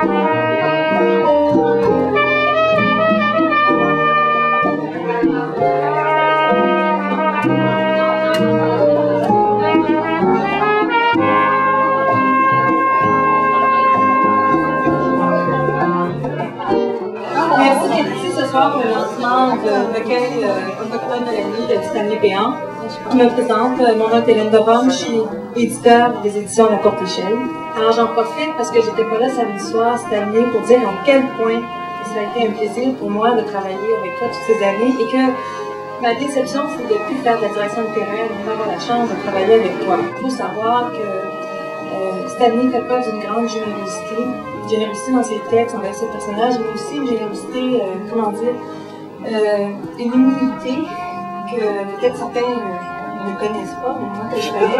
Merci d'être ici ce soir pour le lancement de recueil autochtone de la nuit de Stanley Péan. Je me présente, mon nom est Hélène Devon, je suis éditeur des éditions La Courte Échelle. Alors j'en profite parce que j'étais pas là samedi soir cette année pour dire à quel point ça a été un plaisir pour moi de travailler avec toi toutes ces années et que ma déception c'est de ne plus faire de la direction littéraire, de ne pas avoir la chance de travailler avec toi. Il faut savoir que Stanley fait preuve d'une grande générosité dans ses textes envers ses personnages, mais aussi une générosité, une humilité que peut-être certains ne connaissent pas, mais moi que je connais.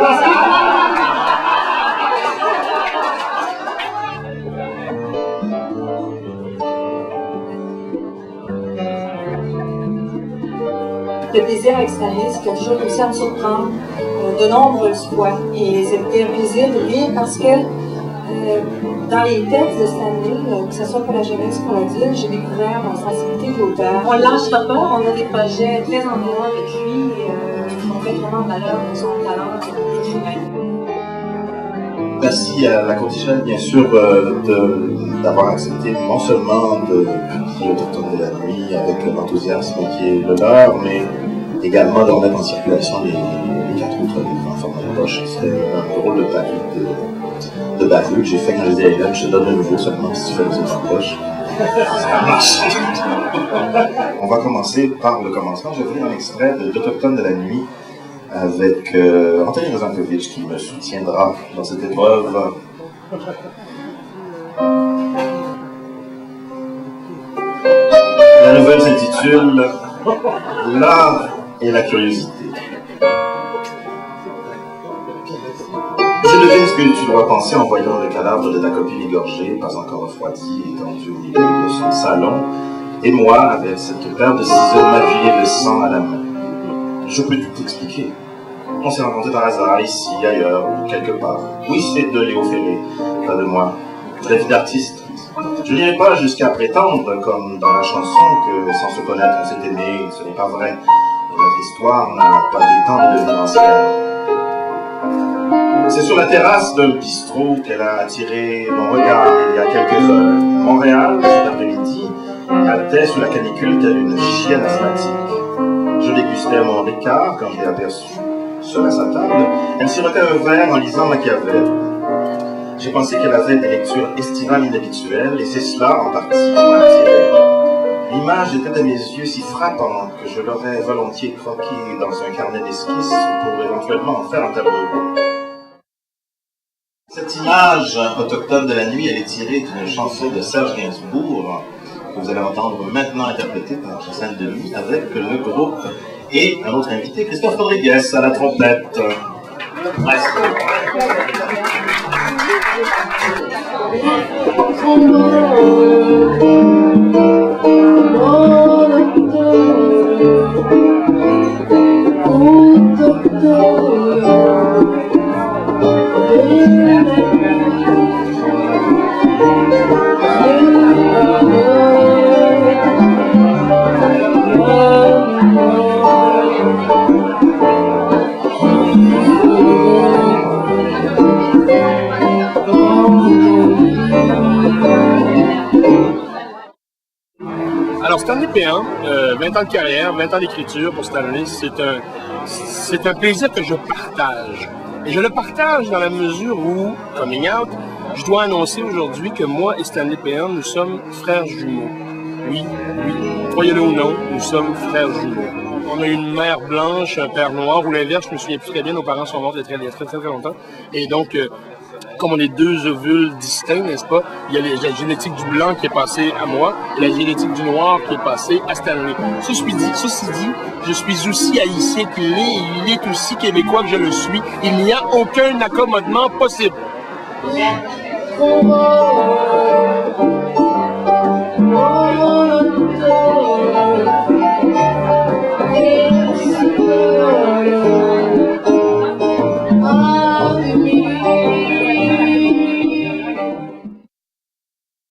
Le plaisir avec Stanley, c'est qu'il a toujours réussi à me surprendre de nombreuses fois. Et c'était un plaisir de lire parce que dans les textes de Stanley, que ce soit pour la jeunesse ou pour l'adulte, j'ai découvert ma sensibilité d'auteur. On ne lâchera pas, on a des projets très en lien avec lui et on fait vraiment valeur de son talent d'écrivain. Merci à La Courte Échelle, bien sûr, d'avoir accepté non seulement de publier Autochtone de la nuit avec l'enthousiasme qui est le leur, mais également de remettre en circulation les 4 autres livres en format de poche. C'était un drôle de pari de baveux que j'ai fait quand je disais à Hélène, je te donne le nouveau seulement si tu fais les autres en poche. Ça marche. On va commencer par le commencement. Je vais vous lire un extrait d'Autochtone de la nuit avec Anthony Rosankovitch qui me soutiendra dans cette épreuve. La nouvelle s'intitule L'art et la curiosité. Je devine ce que tu dois penser en voyant le cadavre de ta copine égorgée, pas encore refroidi, étendu au milieu de son salon, et moi avec cette paire de ciseaux maculés de sang à la main. Je peux tout expliquer. On s'est rencontrés par hasard, ici, ailleurs, ou quelque part. Oui, c'est de Léo Ferré, pas de moi. La vie d'artiste. Je n'irai pas jusqu'à prétendre, comme dans la chanson, que sans se connaître on s'est aimé, ce n'est pas vrai. Notre histoire n'a pas eu le temps de devenir ancienne. C'est sur la terrasse d'un bistrot qu'elle a attiré mon regard il y a quelques heures. Montréal, cet après-midi, haletait sous la canicule telle une chienne asthmatique. Je dégustais mon Ricard quand je l'ai aperçue. Seule à sa table, elle sirotait un verre en lisant Machiavel. J'ai pensé qu'elle avait des lectures estivales inhabituelles, et c'est cela, en partie, qui m'a attiré. L'image était à mes yeux si frappante que je l'aurais volontiers croquée dans un carnet d'esquisses pour éventuellement en faire un tableau. Cette image autochtone de la nuit, elle est tirée d'une chanson de Serge Gainsbourg, que vous allez entendre maintenant interprétée par Jocelyne Demy avec le groupe et un autre invité, Christophe Rodriguez, à la trompette. Merci. Alors Stanley Péan, 20 ans de carrière, 20 ans d'écriture pour Stanley, c'est un plaisir que je partage. Et je le partage dans la mesure où, coming out, je dois annoncer aujourd'hui que moi et Stanley Péan, nous sommes frères jumeaux. Oui, croyez-le ou non, nous sommes frères jumeaux. On a une mère blanche, un père noir, ou l'inverse, je me souviens plus très bien, nos parents sont morts il y a très longtemps. Et donc, comme on est deux ovules distincts, n'est-ce pas, il y a la génétique du blanc qui est passée à moi et la génétique du noir qui est passée à Stanley. Ceci dit, je suis aussi haïtien qu'il est et il est aussi québécois que je le suis. Il n'y a aucun accommodement possible.